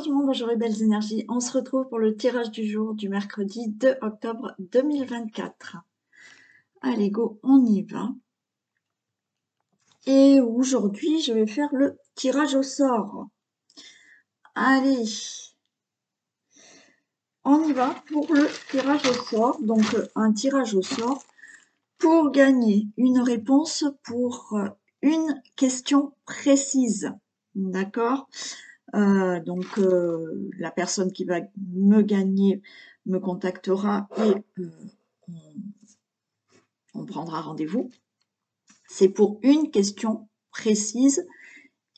tout le monde, bonjour et belles énergies. On se retrouve pour le tirage du jour du mercredi 2 octobre 2024. Allez, go, on y va. Et aujourd'hui, je vais faire le tirage au sort. Allez, on y va pour le tirage au sort. Donc, un tirage au sort pour gagner une réponse pour une question précise. D'accord ? La personne qui va me gagner me contactera et on prendra rendez-vous. C'est pour une question précise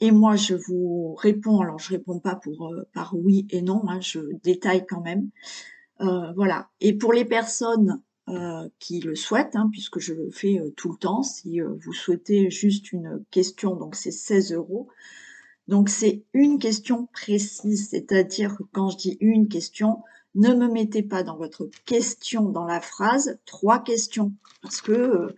et moi je vous réponds. Alors je réponds pas par oui et non, hein, je détaille quand même. Voilà. Et pour les personnes qui le souhaitent, hein, puisque je le fais tout le temps, si vous souhaitez juste une question, donc c'est 16 €. Donc, c'est une question précise, c'est-à-dire que quand je dis une question, ne me mettez pas dans votre question, dans la phrase, 3 questions. Parce que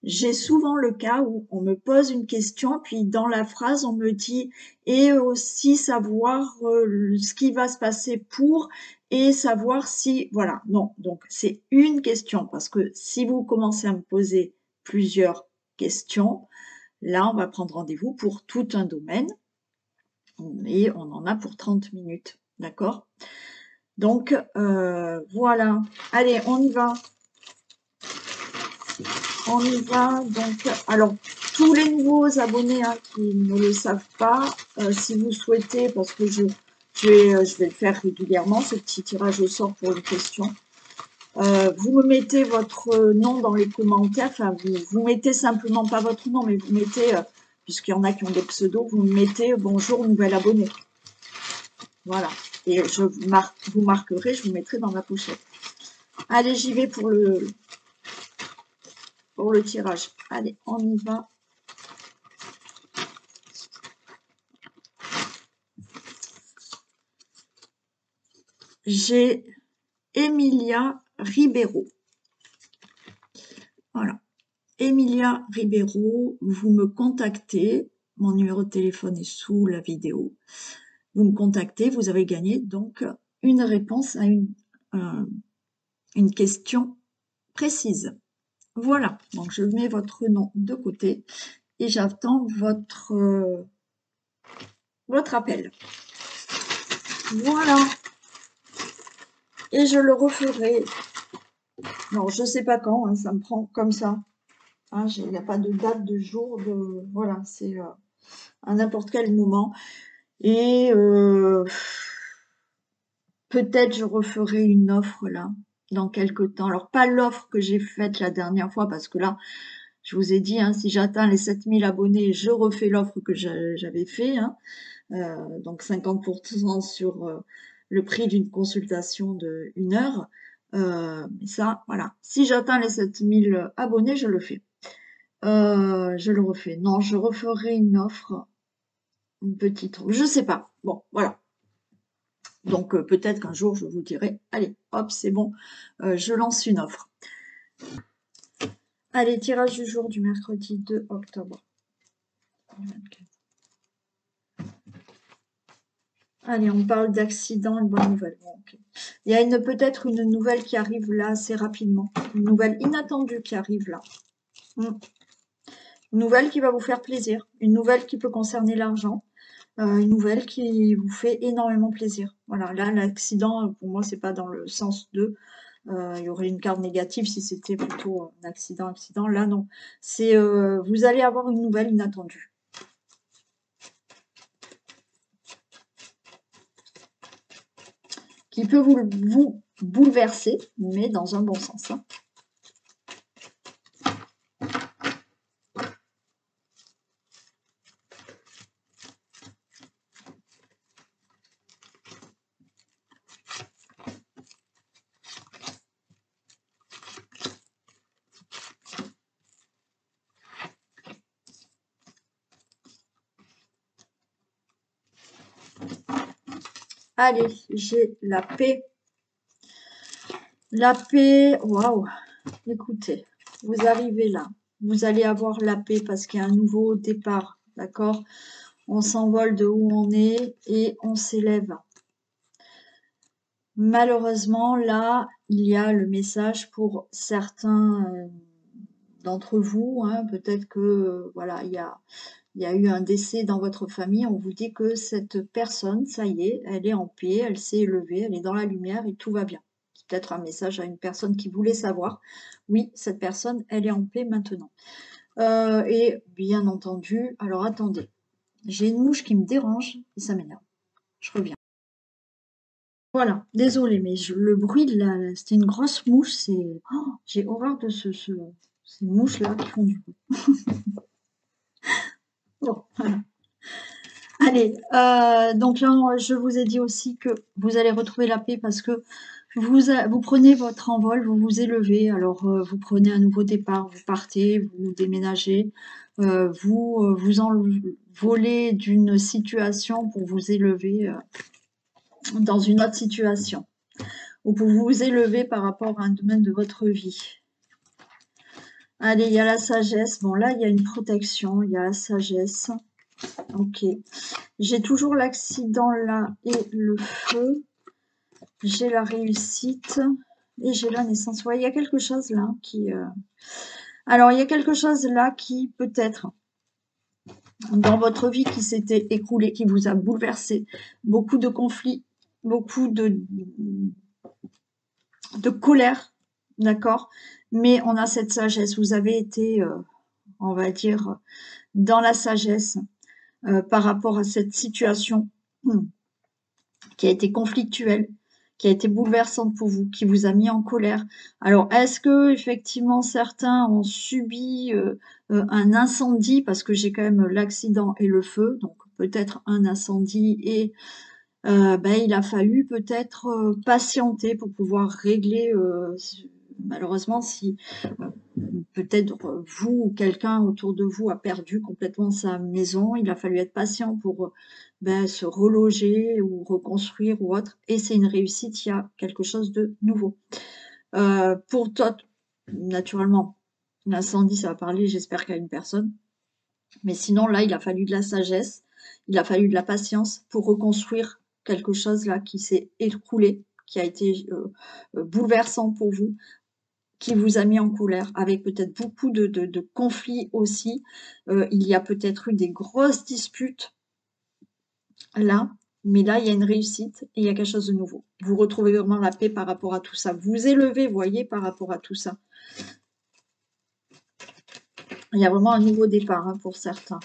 j'ai souvent le cas où on me pose une question, puis dans la phrase, on me dit « et aussi savoir ce qui va se passer pour » et savoir si… Voilà, non, donc c'est une question. Parce que si vous commencez à me poser plusieurs questions, là, on va prendre rendez-vous pour tout un domaine. Et on en a pour 30 minutes, d'accord? Donc, voilà. Allez, on y va. On y va. Donc, alors, tous les nouveaux abonnés hein, qui ne le savent pas, si vous souhaitez, parce que je vais le faire régulièrement, ce petit tirage au sort pour une question. Vous me mettez votre nom dans les commentaires, enfin, vous mettez simplement pas votre nom, mais vous mettez, puisqu'il y en a qui ont des pseudos, vous me mettez « Bonjour, nouvel abonné ». Voilà. Et je vous marquerai, je vous mettrai dans ma pochette. Allez, j'y vais pour le tirage. Allez, on y va. J'ai Emilia Ribeiro. Voilà. Emilia Ribeiro, vous me contactez. Mon numéro de téléphone est sous la vidéo. Vous me contactez, vous avez gagné donc une réponse à une question précise. Voilà, donc je mets votre nom de côté et j'attends votre appel. Voilà. Et je le referai. Non, je sais pas quand, hein, ça me prend comme ça. Hein, il n'y a pas de date, de jour, voilà, c'est à n'importe quel moment. Et peut-être je referai une offre là, dans quelques temps. Alors, pas l'offre que j'ai faite la dernière fois, parce que là, je vous ai dit, hein, si j'atteins les 7000 abonnés, je refais l'offre que j'avais fait. Hein, donc 50% sur le prix d'une consultation de 1 heure. Mais ça, voilà. Si j'atteins les 7000 abonnés, je le fais. Je le refais. Non, je referai une offre. Une petite. Je sais pas. Bon, voilà. Donc, peut-être qu'un jour, je vous dirai, allez, hop, c'est bon, je lance une offre. Allez, tirage du jour du mercredi 2 octobre. Allez, on parle d'accident, une bonne nouvelle. Bon, okay. Il y a peut-être une nouvelle qui arrive là assez rapidement. Une nouvelle inattendue qui arrive là. Une nouvelle qui va vous faire plaisir. Une nouvelle qui peut concerner l'argent. Une nouvelle qui vous fait énormément plaisir. Voilà, là, l'accident, pour moi, c'est pas dans le sens de... il y aurait une carte négative si c'était plutôt un accident. Là, non. C'est vous allez avoir une nouvelle inattendue. Qui peut vous bouleverser, mais dans un bon sens. Hein. Allez, j'ai la paix. La paix, waouh, écoutez, vous arrivez là. Vous allez avoir la paix parce qu'il y a un nouveau départ, d'accord? On s'envole de où on est et on s'élève. Malheureusement, là, il y a le message pour certains d'entre vous, hein, peut-être que voilà, il y a eu un décès dans votre famille. On vous dit que cette personne, ça y est, elle est en paix, elle s'est élevée, elle est dans la lumière et tout va bien. C'est peut-être un message à une personne qui voulait savoir. Oui, cette personne, elle est en paix maintenant. Et bien entendu, alors attendez, j'ai une mouche qui me dérange et ça m'énerve. Je reviens. Voilà, désolée, mais le bruit de c'était une grosse mouche, j'ai horreur de ces mouches-là qui font du bruit. Bon, voilà. Allez, donc là, je vous ai dit aussi que vous allez retrouver la paix parce que vous prenez votre envol, vous vous élevez, alors vous prenez un nouveau départ, vous partez, vous déménagez, vous envolez d'une situation pour vous élever dans une autre situation, ou pour vous élever par rapport à un domaine de votre vie. Allez, il y a la sagesse. Bon, là, il y a une protection, il y a la sagesse. Ok. J'ai toujours l'accident là et le feu. J'ai la réussite et j'ai la naissance. Ouais, il y a quelque chose là qui... Alors, il y a quelque chose là qui, peut-être, dans votre vie qui s'était écoulé, qui vous a bouleversé. Beaucoup de conflits, beaucoup de colère, d'accord? Mais on a cette sagesse. Vous avez été, on va dire, dans la sagesse par rapport à cette situation qui a été conflictuelle, qui a été bouleversante pour vous, qui vous a mis en colère. Alors, est-ce que effectivement certains ont subi un incendie, parce que j'ai quand même l'accident et le feu, donc peut-être un incendie et ben, il a fallu peut-être patienter pour pouvoir régler, malheureusement, si peut-être vous ou quelqu'un autour de vous a perdu complètement sa maison, il a fallu être patient pour ben, se reloger ou reconstruire ou autre, et c'est une réussite, il y a quelque chose de nouveau. Pour toi, naturellement, l'incendie, ça va parler, j'espère qu'à une personne, mais sinon, là, il a fallu de la sagesse, il a fallu de la patience pour reconstruire quelque chose là qui s'est écroulé, qui a été bouleversant pour vous, qui vous a mis en colère, avec peut-être beaucoup de conflits aussi. Il y a peut-être eu des grosses disputes là, mais là, il y a une réussite et il y a quelque chose de nouveau. Vous retrouvez vraiment la paix par rapport à tout ça. Vous élevez, voyez, par rapport à tout ça. Il y a vraiment un nouveau départ hein, pour certains.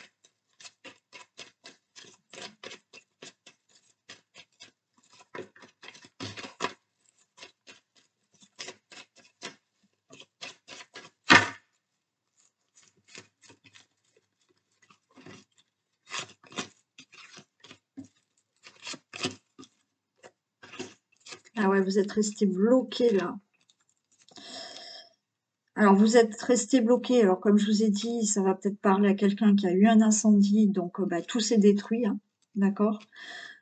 Ah ouais, vous êtes resté bloqué là. Alors, vous êtes resté bloqué. Alors, comme je vous ai dit, ça va peut-être parler à quelqu'un qui a eu un incendie, donc bah, tout s'est détruit, hein, d'accord?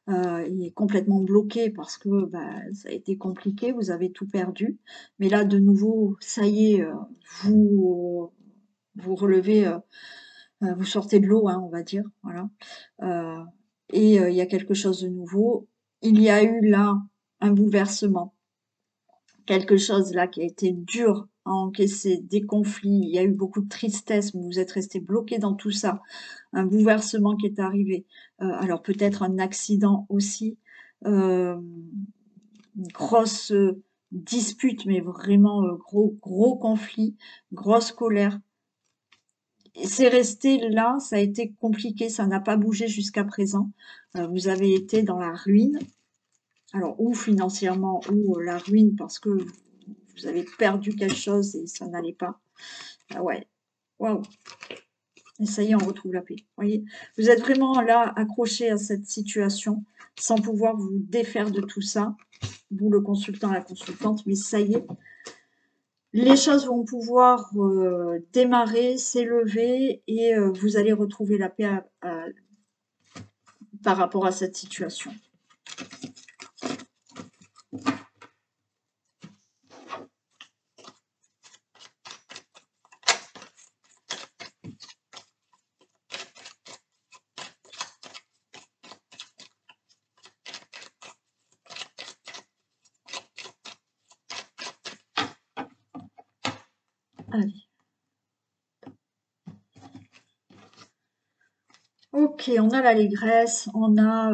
Il est complètement bloqué parce que bah, ça a été compliqué, vous avez tout perdu. Mais là, de nouveau, ça y est, vous relevez, vous sortez de l'eau, hein, on va dire, voilà. Euh, et il y a quelque chose de nouveau. Il y a eu là un bouleversement, quelque chose là qui a été dur à encaisser, des conflits, il y a eu beaucoup de tristesse, mais vous êtes resté bloqué dans tout ça, un bouleversement qui est arrivé, alors peut-être un accident aussi, une grosse dispute, mais vraiment gros conflit, grosse colère. Et c'est resté là, ça a été compliqué, ça n'a pas bougé jusqu'à présent. Vous avez été dans la ruine, alors ou financièrement ou la ruine parce que vous avez perdu quelque chose et ça n'allait pas. Ah ouais, waouh. Et ça y est, on retrouve la paix. Voyez, vous êtes vraiment là, accroché à cette situation, sans pouvoir vous défaire de tout ça, vous le consultant, la consultante, mais ça y est, les choses vont pouvoir démarrer, s'élever, et vous allez retrouver la paix par rapport à cette situation. Allez. Ok, on a l'allégresse, on a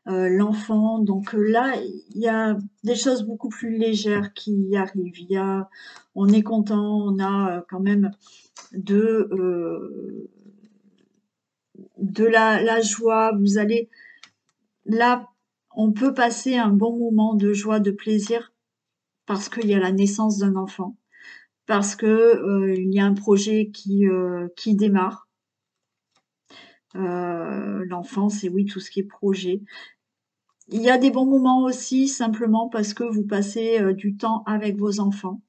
l'enfant. Donc là, il y a des choses beaucoup plus légères qui arrivent. On est content, on a quand même de, euh, de la joie. Vous allez là, on peut passer un bon moment de joie, de plaisir parce qu'il y a la naissance d'un enfant, parce que il y a un projet qui démarre. L'enfant, c'est oui, tout ce qui est projet. Il y a des bons moments aussi, simplement parce que vous passez du temps avec vos enfants.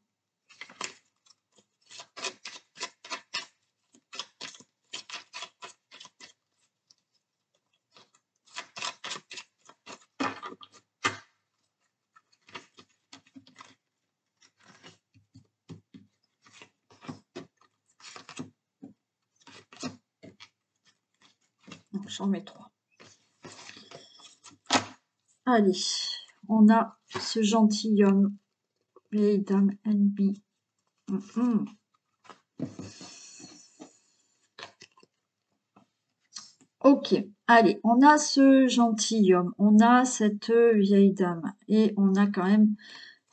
Donc, j'en mets 3. Allez, on a ce gentilhomme, vieille dame NB. Ok, allez, on a ce gentilhomme, on a cette vieille dame, et on a quand même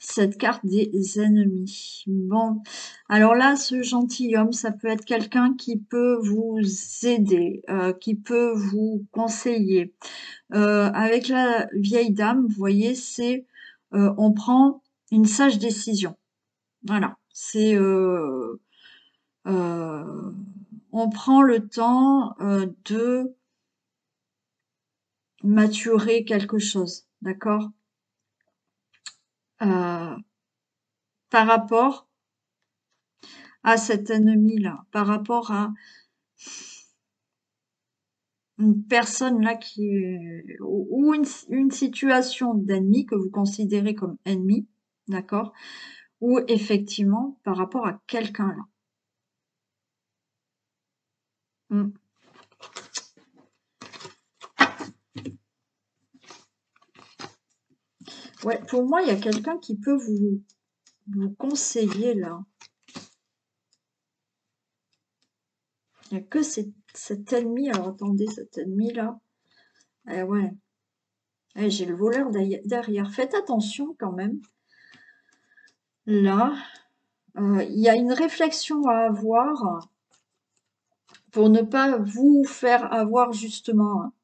cette carte des ennemis. Bon, alors là, ce gentilhomme, ça peut être quelqu'un qui peut vous aider, qui peut vous conseiller. Avec la vieille dame, vous voyez, c'est on prend une sage décision. Voilà, c'est on prend le temps de maturer quelque chose, d'accord? Euh, par rapport à cet ennemi-là, par rapport à une personne là ou une situation d'ennemi que vous considérez comme ennemi, d'accord? Ou effectivement par rapport à quelqu'un là. Mm. Ouais, pour moi, il y a quelqu'un qui peut vous conseiller là. Il n'y a que cet ennemi. Alors attendez, cet ennemi là. Eh ouais. Eh, j'ai le voleur derrière. Faites attention quand même. Là, il y a une réflexion à avoir pour ne pas vous faire avoir justement.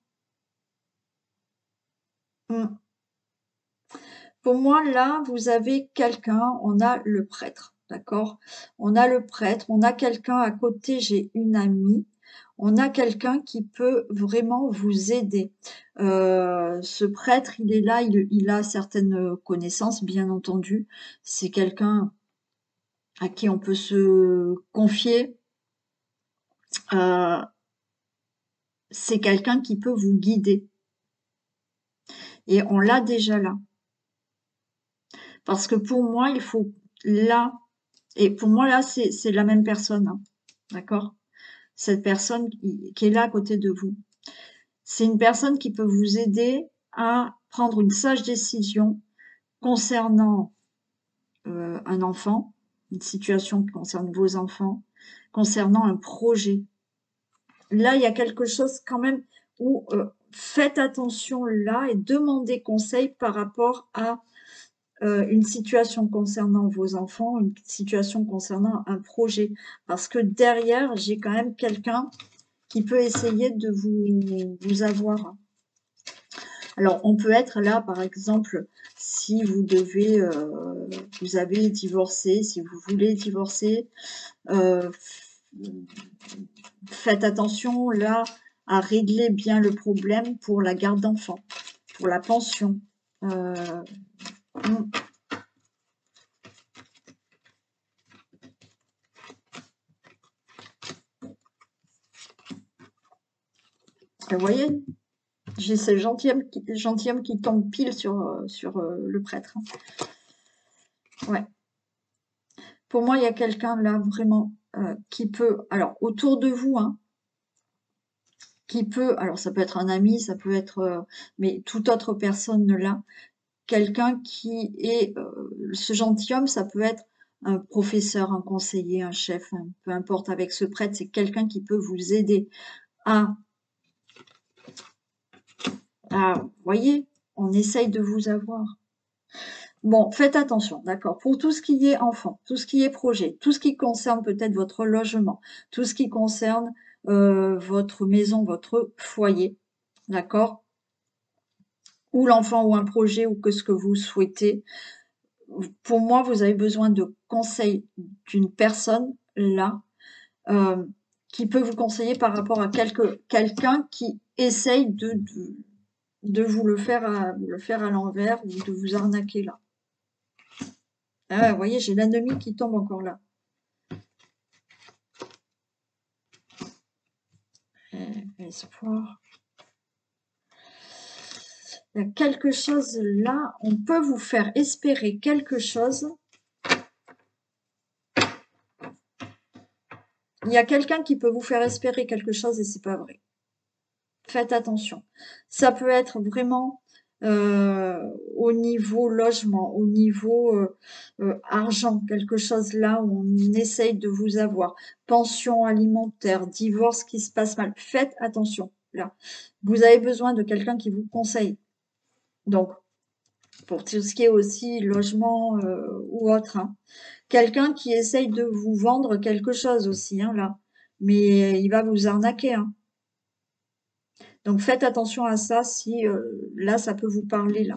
Mm. Pour moi, là, vous avez quelqu'un, on a le prêtre, d'accord? On a le prêtre, on a quelqu'un à côté, j'ai une amie, on a quelqu'un qui peut vraiment vous aider. Ce prêtre, il est là, il a certaines connaissances, bien entendu. C'est quelqu'un à qui on peut se confier. Euh, c'est quelqu'un qui peut vous guider. Et on l'a déjà là. Parce que pour moi, il faut là, et pour moi là, c'est la même personne, hein, d'accord? Cette personne qui est là à côté de vous. C'est une personne qui peut vous aider à prendre une sage décision concernant un enfant, une situation qui concerne vos enfants, concernant un projet. Là, il y a quelque chose quand même où faites attention là et demandez conseil par rapport à une situation concernant vos enfants, une situation concernant un projet. Parce que derrière, j'ai quand même quelqu'un qui peut essayer de vous avoir. Alors, on peut être là, par exemple, si vous devez, vous avez divorcé, si vous voulez divorcer, euh, faites attention là à régler bien le problème pour la garde d'enfants, pour la pension. Euh, vous voyez, j'ai ce gentilhomme qui tombe pile sur le prêtre. Ouais. Pour moi, il y a quelqu'un là vraiment qui peut, alors autour de vous, hein, qui peut, alors ça peut être un ami, ça peut être, mais toute autre personne là, quelqu'un qui est, ce gentilhomme, ça peut être un professeur, un conseiller, un chef, peu importe, avec ce prêtre, c'est quelqu'un qui peut vous aider à voyez, on essaye de vous avoir. Bon, faites attention, d'accord. Pour tout ce qui est enfant, tout ce qui est projet, tout ce qui concerne peut-être votre logement, tout ce qui concerne votre maison, votre foyer, d'accord? Ou l'enfant ou un projet ou que ce que vous souhaitez. Pour moi, vous avez besoin de conseils d'une personne là qui peut vous conseiller par rapport à quelqu'un qui essaye de vous le faire à l'envers ou de vous arnaquer là. Ah, vous voyez, j'ai l'ennemi qui tombe encore là. Espoir. Il y a quelque chose là, on peut vous faire espérer quelque chose. Il y a quelqu'un qui peut vous faire espérer quelque chose et c'est pas vrai. Faites attention. Ça peut être vraiment au niveau logement, au niveau argent, quelque chose là où on essaye de vous avoir. Pension alimentaire, divorce qui se passe mal. Faites attention là. Vous avez besoin de quelqu'un qui vous conseille. Donc, pour tout ce qui est aussi logement ou autre. Hein. Quelqu'un qui essaye de vous vendre quelque chose aussi, hein, là. Mais il va vous arnaquer. Hein. Donc faites attention à ça si là, ça peut vous parler, là.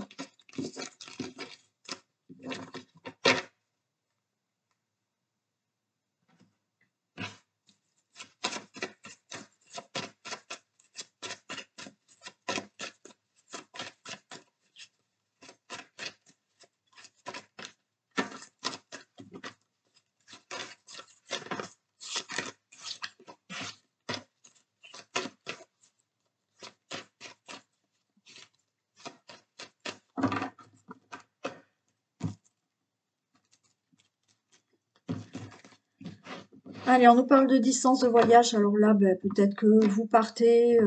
Allez, on nous parle de distance de voyage. Alors là, ben, peut-être que vous partez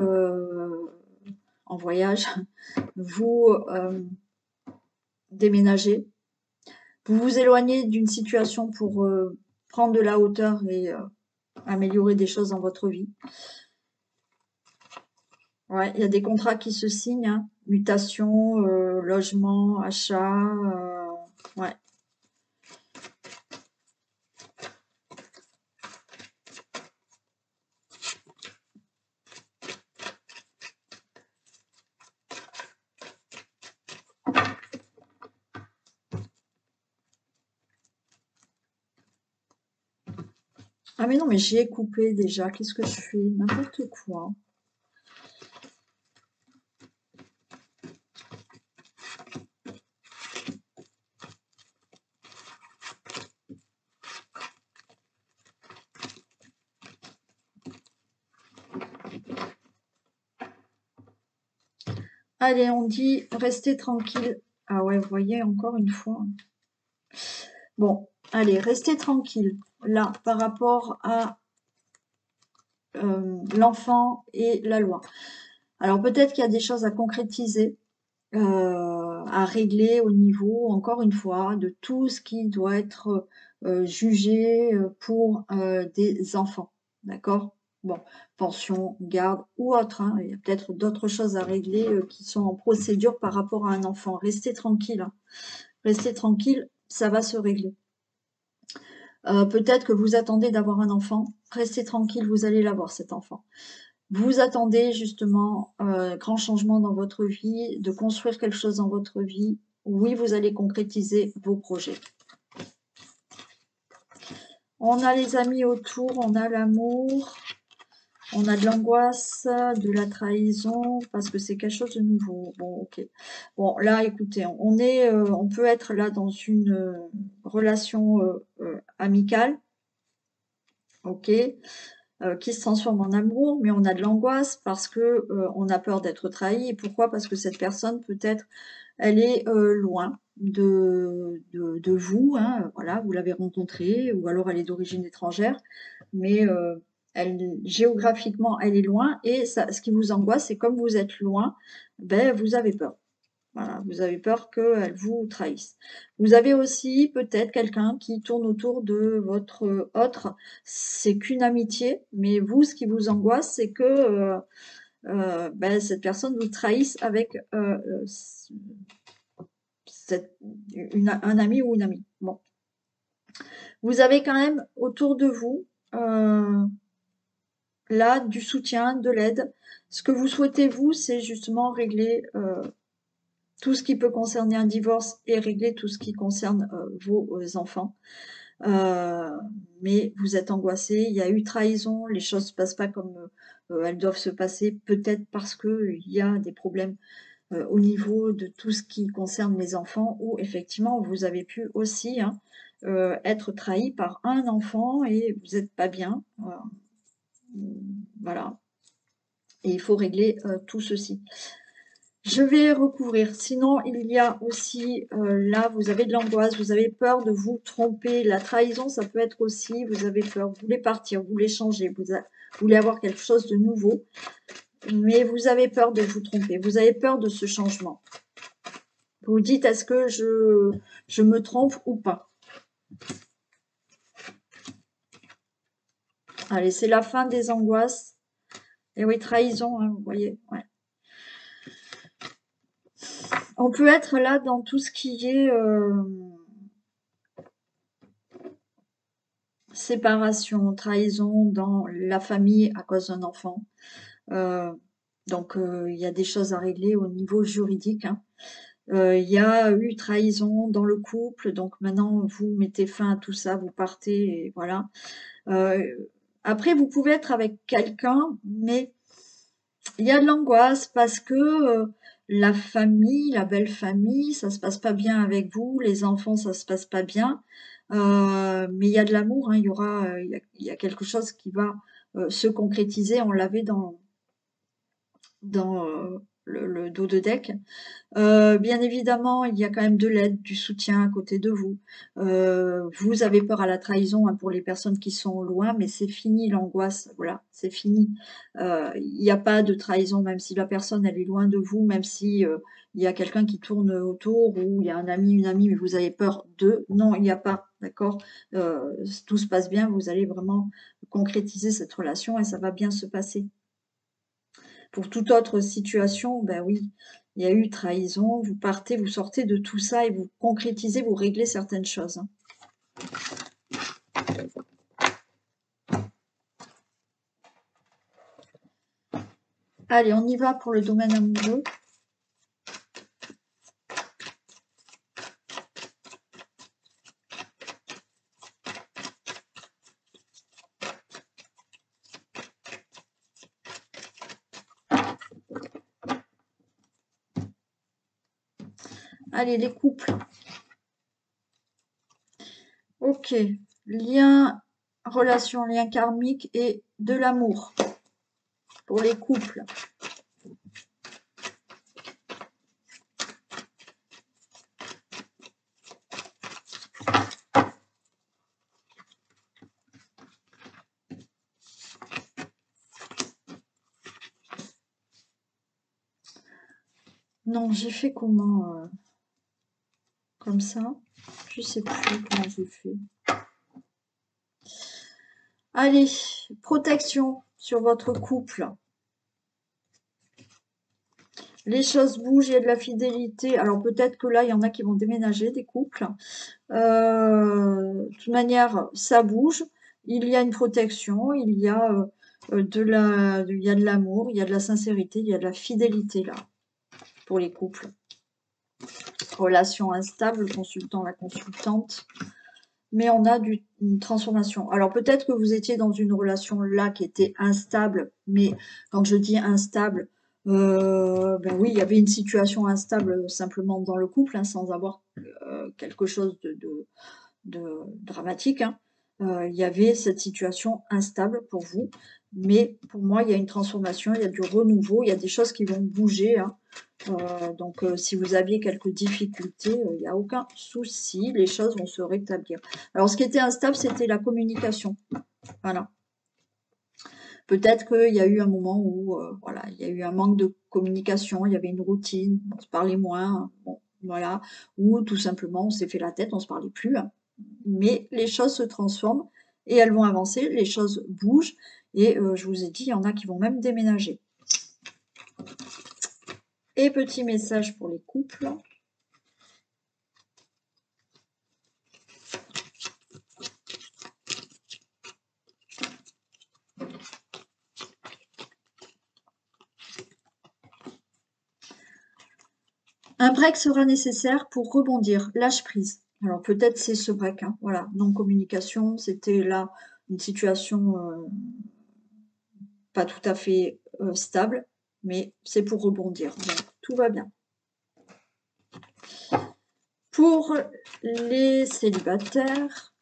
en voyage, vous déménagez, vous vous éloignez d'une situation pour prendre de la hauteur et améliorer des choses dans votre vie. Ouais, il y a des contrats qui se signent, hein. Mutation, logement, achat, ouais. Ah mais non, mais j'ai coupé déjà. Qu'est-ce que je fais? N'importe quoi. Allez, on dit restez tranquille. Ah ouais, vous voyez, encore une fois. Bon, allez, restez tranquille. Là, par rapport à l'enfant et la loi. Alors peut-être qu'il y a des choses à concrétiser, à régler au niveau, encore une fois, de tout ce qui doit être jugé pour des enfants. D'accord? Bon, pension, garde ou autre. Hein. Il y a peut-être d'autres choses à régler qui sont en procédure par rapport à un enfant. Restez tranquille. Hein. Restez tranquille, ça va se régler. Peut-être que vous attendez d'avoir un enfant. Restez tranquille, vous allez l'avoir cet enfant. Vous attendez justement grand changement dans votre vie, de construire quelque chose dans votre vie. Oui, vous allez concrétiser vos projets. On a les amis autour, on a l'amour, on a de l'angoisse, de la trahison, parce que c'est quelque chose de nouveau. Bon, ok. Bon, là, écoutez, on peut être là dans une relation amicale, ok, qui se transforme en amour, mais on a de l'angoisse parce que on a peur d'être trahi. Et pourquoi? Parce que cette personne, peut-être, elle est loin de vous, hein, voilà, vous l'avez rencontrée, ou alors elle est d'origine étrangère, mais géographiquement, elle est loin, et ça, ce qui vous angoisse, c'est comme vous êtes loin, ben, vous avez peur. Voilà, vous avez peur qu'elle vous trahisse. Vous avez aussi peut-être quelqu'un qui tourne autour de votre autre. C'est qu'une amitié, mais vous, ce qui vous angoisse, c'est que ben, cette personne vous trahisse avec un ami ou une amie. Bon. Vous avez quand même autour de vous là du soutien, de l'aide. Ce que vous souhaitez, vous, c'est justement régler tout ce qui peut concerner un divorce et régler tout ce qui concerne vos enfants. Mais vous êtes angoissé, il y a eu trahison, les choses ne se passent pas comme elles doivent se passer, peut-être parce qu'il y a des problèmes au niveau de tout ce qui concerne les enfants, où effectivement vous avez pu aussi hein, être trahi par un enfant et vous n'êtes pas bien. Voilà. Et il faut régler tout ceci. Je vais recouvrir. Sinon, il y a aussi, là, vous avez de l'angoisse, vous avez peur de vous tromper. La trahison, ça peut être aussi, vous avez peur, vous voulez partir, vous voulez changer, vous voulez avoir quelque chose de nouveau, mais vous avez peur de vous tromper, vous avez peur de ce changement. Vous vous dites, est-ce que je me trompe ou pas? Allez, c'est la fin des angoisses. Et oui, trahison, hein, vous voyez, ouais. On peut être là dans tout ce qui est séparation, trahison dans la famille à cause d'un enfant. Donc, il y a des choses à régler au niveau juridique. Hein. Il y a eu trahison dans le couple, donc maintenant vous mettez fin à tout ça, vous partez, et voilà. Après, vous pouvez être avec quelqu'un, mais il y a de l'angoisse parce que la famille, la belle famille, ça se passe pas bien avec vous, les enfants, ça se passe pas bien. Mais il y a de l'amour, hein, il y a quelque chose qui va se concrétiser. On l'avait dans le dos de deck. Bien évidemment, il y a quand même de l'aide, du soutien à côté de vous. Vous avez peur à la trahison hein, pour les personnes qui sont loin, mais c'est fini l'angoisse, voilà, c'est fini. Il n'y a pas de trahison, même si la personne elle est loin de vous, même si il y a quelqu'un qui tourne autour ou il y a un ami, une amie, mais vous avez peur d'eux. Non, il n'y a pas, d'accord. Tout se passe bien, vous allez vraiment concrétiser cette relation et ça va bien se passer. Pour toute autre situation, ben oui, il y a eu trahison, vous partez, vous sortez de tout ça et vous concrétisez, vous réglez certaines choses. Hein. Allez, on y va pour le domaine amoureux. Allez, les couples. Ok, lien, relation, lien karmique et de l'amour pour les couples. Non, j'ai fait comment comme ça. Je sais plus comment j'ai fait. Allez, protection sur votre couple. Les choses bougent, il y a de la fidélité. Alors peut-être que là, il y en a qui vont déménager, des couples. De toute manière, ça bouge. Il y a une protection, il y a il y a de l'amour, il y a de la sincérité, il y a de la fidélité là pour les couples. Relation instable, le consultant, la consultante. Mais on a une transformation. Alors peut-être que vous étiez dans une relation là qui était instable, mais quand je dis instable, ben oui, il y avait une situation instable simplement dans le couple, hein, sans avoir quelque chose de dramatique. Hein. Il y avait cette situation instable pour vous, mais pour moi, il y a une transformation, il y a du renouveau, il y a des choses qui vont bouger. Hein. Donc, si vous aviez quelques difficultés, il n'y a aucun souci, les choses vont se rétablir. Alors, ce qui était instable, c'était la communication. Voilà. Peut-être qu'il y a eu un moment où, voilà, il y a eu un manque de communication, il y avait une routine, on se parlait moins, bon, voilà. Ou tout simplement, on s'est fait la tête, on se parlait plus, hein. Mais les choses se transforment et elles vont avancer, les choses bougent et je vous ai dit, il y en a qui vont même déménager. Et petit message pour les couples. Un break sera nécessaire pour rebondir. Lâche prise. Alors peut-être c'est ce break, hein, voilà. Non-communication, c'était là une situation pas tout à fait stable, mais c'est pour rebondir. Donc tout va bien. Pour les célibataires,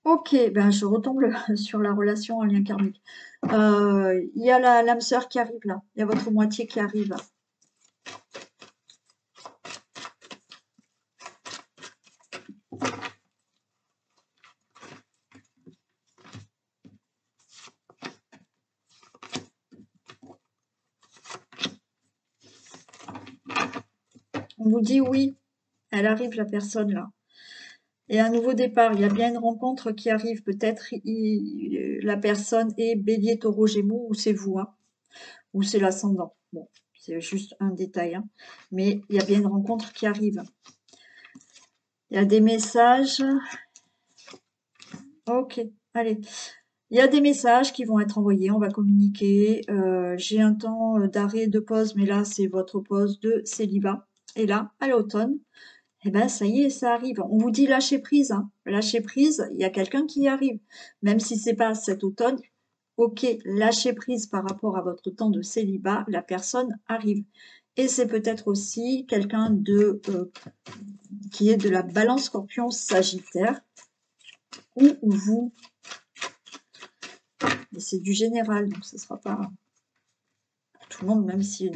ok, ben je retombe sur la relation en lien karmique. Il y a l'âme sœur qui arrive là, il y a votre moitié qui arrive. On vous dit oui, elle arrive la personne là. Et un nouveau départ, il y a bien une rencontre qui arrive. Peut-être la personne est bélier, taureau, gémeaux, ou c'est vous, hein, ou c'est l'ascendant. Bon, c'est juste un détail, hein. Mais il y a bien une rencontre qui arrive. Il y a des messages. Ok, allez. Il y a des messages qui vont être envoyés, on va communiquer. J'ai un temps d'arrêt, de pause, mais là, c'est votre pause de célibat. Et là, à l'automne, eh ben, ça y est, ça arrive. On vous dit lâcher prise, hein. Lâcher prise, il y a quelqu'un qui y arrive. Même si c'est pas cet automne, ok, lâcher prise par rapport à votre temps de célibat, la personne arrive. Et c'est peut-être aussi quelqu'un qui est de la balance scorpion sagittaire, ou vous. Mais c'est du général, donc ce ne sera pas pour tout le monde, même si...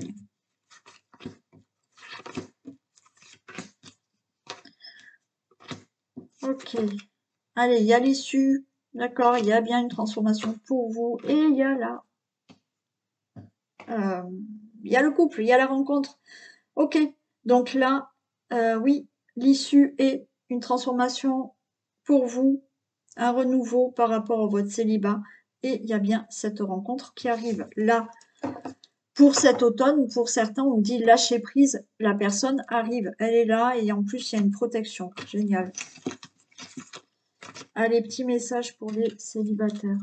Ok. Allez, il y a l'issue. D'accord, il y a bien une transformation pour vous. Et il y a là... il y a le couple, il y a la rencontre. Ok, donc là, oui, l'issue est une transformation pour vous, un renouveau par rapport à votre célibat. Et il y a bien cette rencontre qui arrive là. Pour cet automne, ou pour certains, on dit lâcher prise, la personne arrive, elle est là, et en plus, il y a une protection. Génial. Allez, petit message pour les célibataires.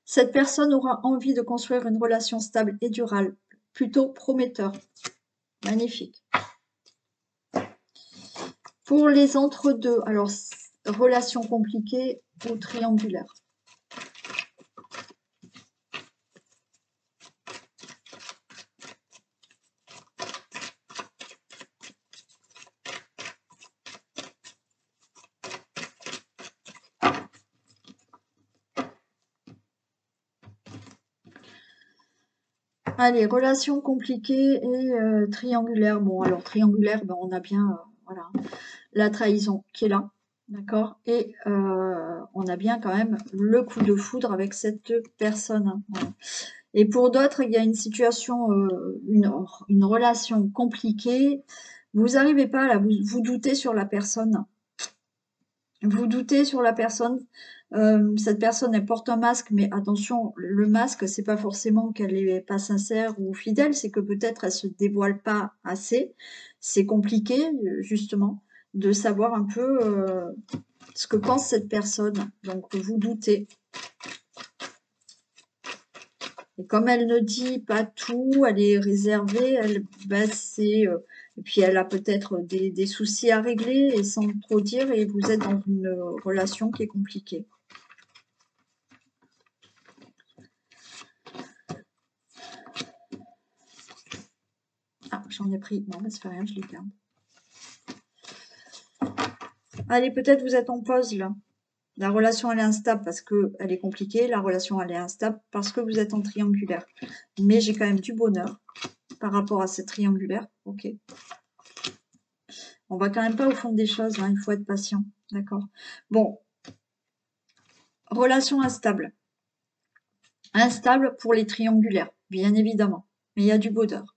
Cette personne aura envie de construire une relation stable et durable, plutôt prometteur. Magnifique. Pour les entre-deux, alors, relation compliquée ou triangulaire. Allez, relation compliquée et triangulaire. Bon, alors triangulaire, ben, on a bien voilà, la trahison qui est là, d'accord. Et on a bien quand même le coup de foudre avec cette personne. Voilà. Et pour d'autres, il y a une situation, une relation compliquée. Vous n'arrivez pas là, vous doutez sur la personne. Vous doutez sur la personne. Cette personne, elle porte un masque, mais attention, le masque, c'est pas forcément qu'elle est pas sincère ou fidèle, c'est que peut-être elle se dévoile pas assez. C'est compliqué, justement, de savoir un peu ce que pense cette personne. Donc, vous doutez. Et comme elle ne dit pas tout, elle est réservée, et puis elle a peut-être des soucis à régler et sans trop dire, et vous êtes dans une relation qui est compliquée. Ah, j'en ai pris. Non, mais ça fait rien, je les garde. Allez, peut-être vous êtes en pause là. La relation, elle est instable parce qu'elle est compliquée. La relation, elle est instable parce que vous êtes en triangulaire. Mais j'ai quand même du bonheur par rapport à cette triangulaire. Ok. On va quand même pas au fond des choses. Hein. Il faut être patient. D'accord. Bon. Relation instable. Instable pour les triangulaires, bien évidemment. Mais il y a du bonheur.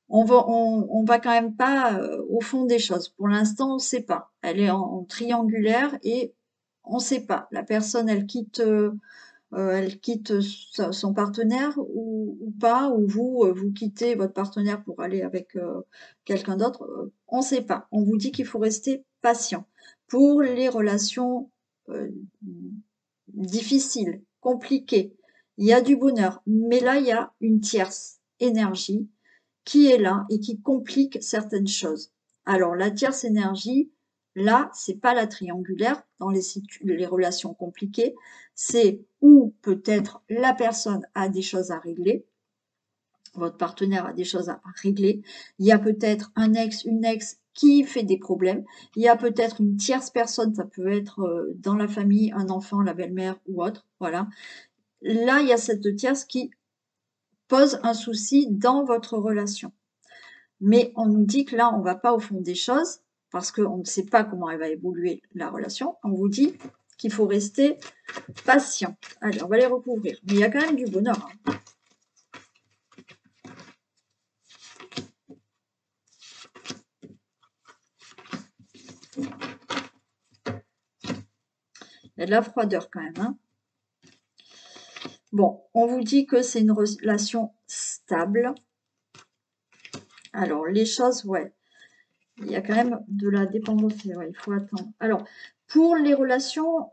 On va quand même pas au fond des choses. Pour l'instant, on ne sait pas. Elle est en triangulaire et on ne sait pas. La personne, elle quitte son partenaire ou pas, ou vous, vous quittez votre partenaire pour aller avec quelqu'un d'autre. On ne sait pas. On vous dit qu'il faut rester patient. Pour les relations difficiles, compliquées, il y a du bonheur. Mais là, il y a une tierce énergie qui est là et qui complique certaines choses. Alors, la tierce énergie, là, c'est pas la triangulaire dans les relations compliquées, c'est où peut-être la personne a des choses à régler, votre partenaire a des choses à régler, il y a peut-être un ex, une ex qui fait des problèmes, il y a peut-être une tierce personne, ça peut être dans la famille, un enfant, la belle-mère ou autre, voilà. Là, il y a cette tierce qui pose un souci dans votre relation. Mais on nous dit que là, on ne va pas au fond des choses parce qu'on ne sait pas comment elle va évoluer la relation. On vous dit qu'il faut rester patient. Allez, on va les recouvrir. Mais il y a quand même du bonheur. Hein. Il y a de la froideur quand même. Hein. Bon, on vous dit que c'est une relation stable. Alors, les choses, ouais. Il y a quand même de la dépendance. Ouais, il faut attendre. Alors, pour les relations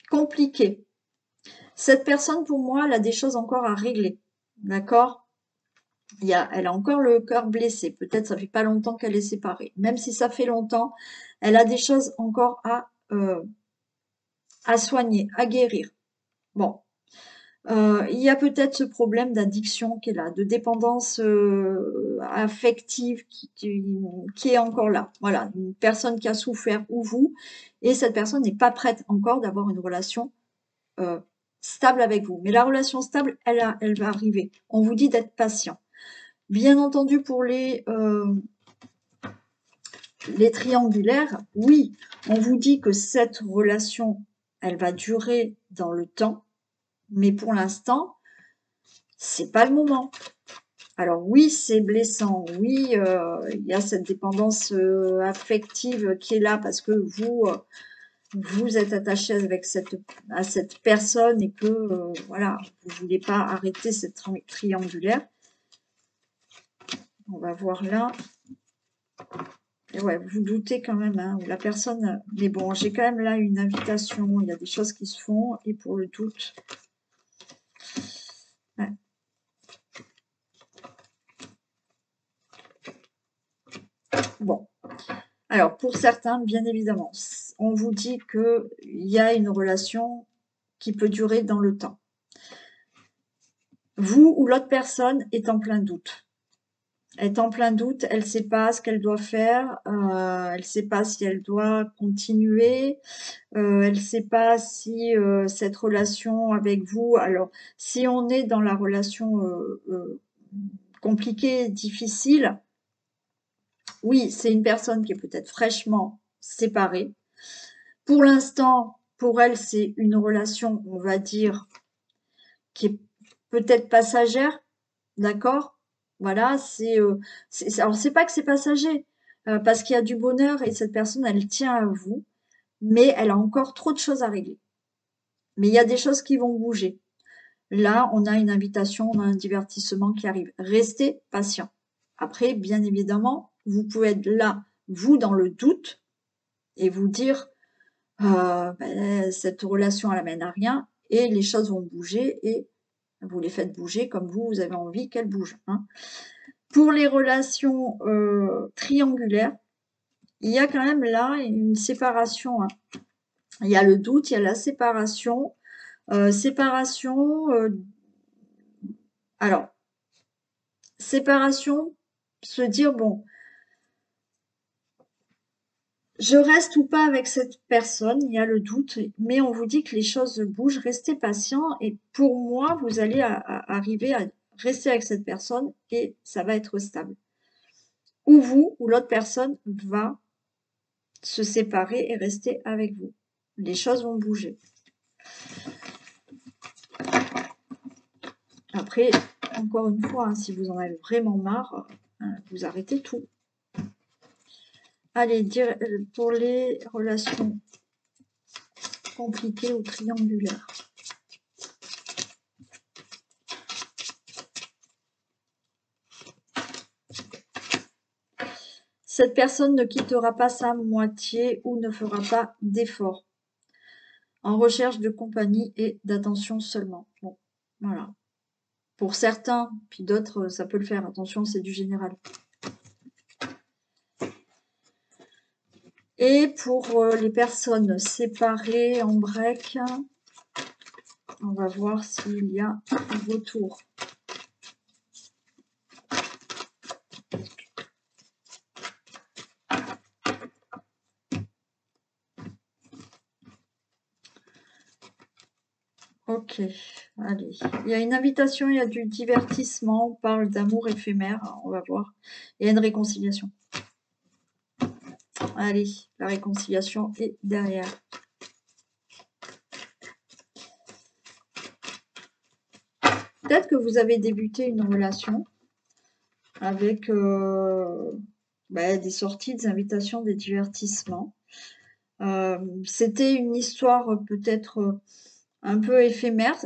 compliquées, cette personne, pour moi, elle a des choses encore à régler. D'accord ? Elle a encore le cœur blessé. Peut-être ça fait pas longtemps qu'elle est séparée. Même si ça fait longtemps, elle a des choses encore à soigner, à guérir. Bon. Il y a peut-être ce problème d'addiction qui est là, de dépendance affective qui est encore là. Voilà, une personne qui a souffert ou vous, et cette personne n'est pas prête encore d'avoir une relation stable avec vous. Mais la relation stable, elle va arriver. On vous dit d'être patient. Bien entendu, pour les triangulaires, oui, on vous dit que cette relation, elle va durer dans le temps, mais pour l'instant, c'est pas le moment. Alors oui, c'est blessant, oui, il y a cette dépendance affective qui est là parce que vous êtes attaché à cette personne et que voilà, vous voulez pas arrêter cette triangulaire. On va voir là. Et ouais, vous doutez quand même, hein, la personne. Mais bon, j'ai quand même là une invitation. Il y a des choses qui se font. Et pour le doute. Ouais. Bon. Alors, pour certains, bien évidemment, on vous dit qu'il y a une relation qui peut durer dans le temps. Vous ou l'autre personne est en plein doute. Elle est en plein doute, elle ne sait pas ce qu'elle doit faire, elle ne sait pas si elle doit continuer, elle ne sait pas si cette relation avec vous, alors si on est dans la relation compliquée, difficile, oui, c'est une personne qui est peut-être fraîchement séparée. Pour l'instant, pour elle, c'est une relation, on va dire, qui est peut-être passagère, d'accord? Voilà, alors c'est pas que c'est passager, parce qu'il y a du bonheur et cette personne, elle tient à vous, mais elle a encore trop de choses à régler. Mais il y a des choses qui vont bouger. Là, on a une invitation, on a un divertissement qui arrive. Restez patient. Après, bien évidemment, vous pouvez être là, vous, dans le doute, et vous dire, cette relation, elle amène à rien, et les choses vont bouger, et vous les faites bouger comme vous avez envie qu'elles bougent. Hein. Pour les relations triangulaires, il y a quand même là une séparation. Hein. Il y a le doute, il y a la séparation. Alors, séparation, se dire, bon, Je reste ou pas avec cette personne, il y a le doute, mais on vous dit que les choses bougent, restez patient et pour moi, vous allez arriver à rester avec cette personne et ça va être stable. Ou vous, ou l'autre personne va se séparer et rester avec vous. Les choses vont bouger. Après, encore une fois, hein, si vous en avez vraiment marre, vous arrêtez tout. Allez, pour les relations compliquées ou triangulaires. Cette personne ne quittera pas sa moitié ou ne fera pas d'efforts. En recherche de compagnie et d'attention seulement. Bon, voilà. Pour certains, puis d'autres, ça peut le faire. Attention, c'est du général. Et pour les personnes séparées en break, on va voir s'il y a un retour. Ok, allez. Il y a une invitation, il y a du divertissement, on parle d'amour éphémère, on va voir. Il y a une réconciliation. Allez, la réconciliation est derrière. Peut-être que vous avez débuté une relation avec des sorties, des invitations, des divertissements. C'était une histoire peut-être un peu éphémère.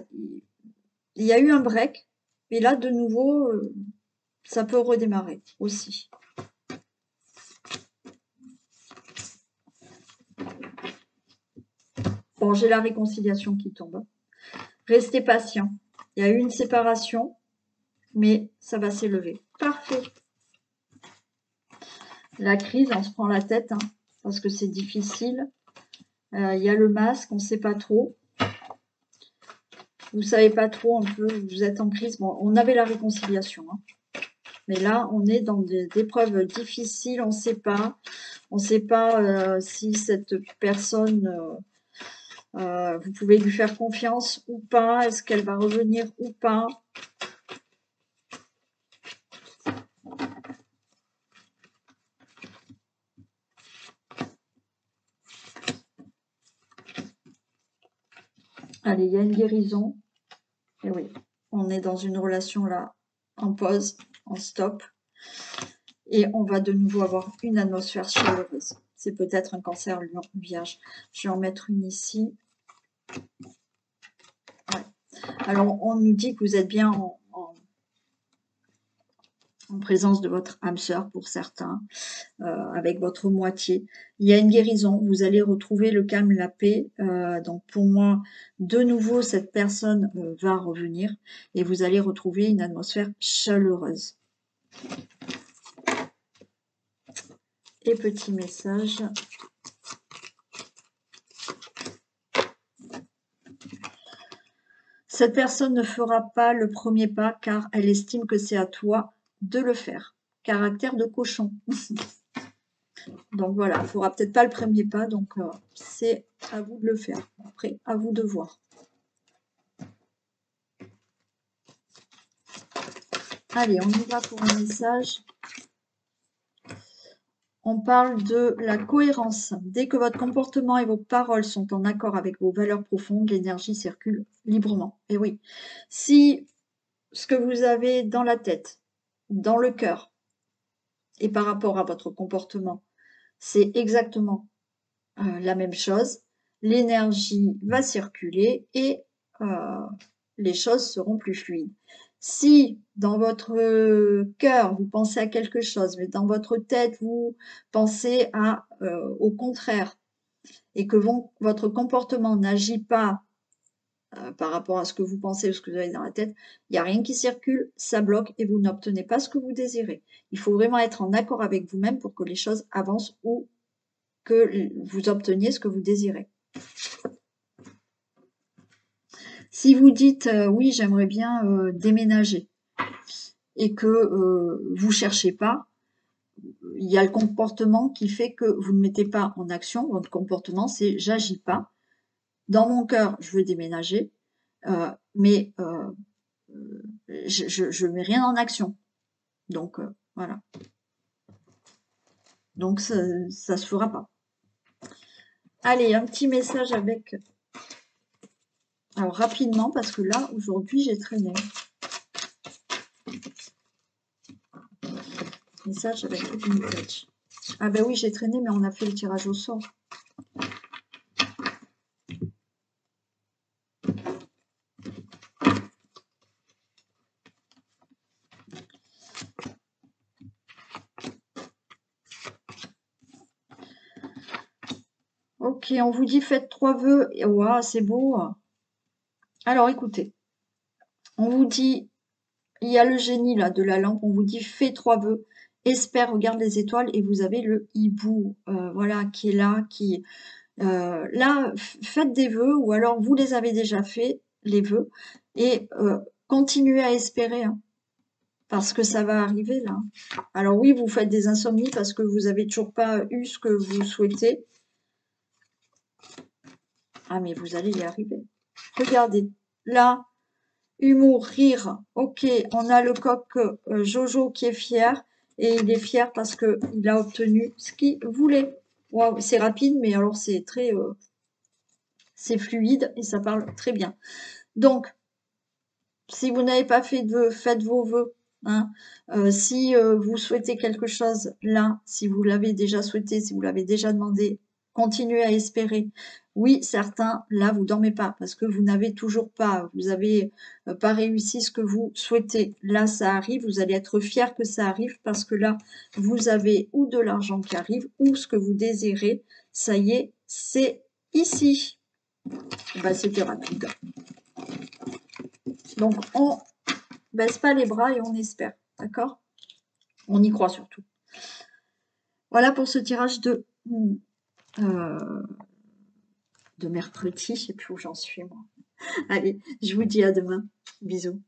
Il y a eu un break, et là, de nouveau, ça peut redémarrer aussi. Bon, j'ai la réconciliation qui tombe. Restez patient. Il y a eu une séparation, mais ça va s'élever. Parfait. La crise, on se prend la tête, hein, parce que c'est difficile. Il y a le masque, on ne sait pas trop. Vous ne savez pas trop un peu, vous êtes en crise. Bon, on avait la réconciliation, hein. Mais là, on est dans des épreuves difficiles, on ne sait pas. On ne sait pas si cette personne, vous pouvez lui faire confiance ou pas. Est-ce qu'elle va revenir ou pas? Allez, il y a une guérison. Et oui, on est dans une relation là, en pause, en stop. Et on va de nouveau avoir une atmosphère chaleureuse. C'est peut-être un cancer lion vierge. Je vais en mettre une ici. Ouais. Alors, on nous dit que vous êtes bien en présence de votre âme sœur pour certains, avec votre moitié. Il y a une guérison, vous allez retrouver le calme, la paix. Donc pour moi, de nouveau, cette personne va revenir et vous allez retrouver une atmosphère chaleureuse. Et petit message. Cette personne ne fera pas le premier pas car elle estime que c'est à toi de le faire. Caractère de cochon. Donc voilà, il ne fera peut-être pas le premier pas, donc c'est à vous de le faire. Après, à vous de voir. Allez, on y va pour un message. On parle de la cohérence. Dès que votre comportement et vos paroles sont en accord avec vos valeurs profondes, l'énergie circule librement. Et oui, si ce que vous avez dans la tête, dans le cœur, et par rapport à votre comportement, c'est exactement la même chose, l'énergie va circuler et les choses seront plus fluides. Si dans votre cœur, vous pensez à quelque chose, mais dans votre tête, vous pensez au contraire, et que votre comportement n'agit pas par rapport à ce que vous pensez ou ce que vous avez dans la tête, il n'y a rien qui circule, ça bloque et vous n'obtenez pas ce que vous désirez. Il faut vraiment être en accord avec vous-même pour que les choses avancent ou que vous obteniez ce que vous désirez. Si vous dites oui, j'aimerais bien déménager et que vous cherchez pas, il y a le comportement qui fait que vous ne mettez pas en action. Votre comportement, c'est j'agis pas. Dans mon cœur, je veux déménager, mais je mets rien en action. Donc voilà. Donc ça se fera pas. Allez, un petit message avec. Alors rapidement parce que là aujourd'hui j'ai traîné. Message avec une page. Ah ben oui j'ai traîné mais on a fait le tirage au sort. Ok, on vous dit faites 3 vœux. Waouh, c'est beau. Alors écoutez, on vous dit, il y a le génie là de la lampe, on vous dit fais 3 vœux, espère, regarde les étoiles et vous avez le hibou, voilà, qui est là, qui là, faites des vœux ou alors vous les avez déjà fait, les vœux, et continuez à espérer, hein, parce que ça va arriver là. Alors oui, vous faites des insomnies parce que vous avez toujours pas eu ce que vous souhaitez. Ah mais vous allez y arriver. Regardez, là, humour, rire, ok, on a le coq Jojo qui est fier, et il est fier parce qu'il a obtenu ce qu'il voulait. Waouh, c'est rapide, mais alors c'est très... c'est fluide et ça parle très bien. Donc, si vous n'avez pas fait de vœux, faites vos vœux. Hein. Si vous souhaitez quelque chose là, si vous l'avez déjà souhaité, si vous l'avez déjà demandé, continuez à espérer. Oui, certains, là, vous dormez pas parce que vous n'avez toujours pas, vous avez pas réussi ce que vous souhaitez. Là, ça arrive, vous allez être fier que ça arrive parce que là, vous avez ou de l'argent qui arrive ou ce que vous désirez. Ça y est, c'est ici. Bah, c'était rapide. Donc, on baisse pas les bras et on espère, d'accord? On y croit surtout. Voilà pour ce tirage de mercredi, je sais plus où j'en suis moi. Allez, je vous dis à demain. Bisous.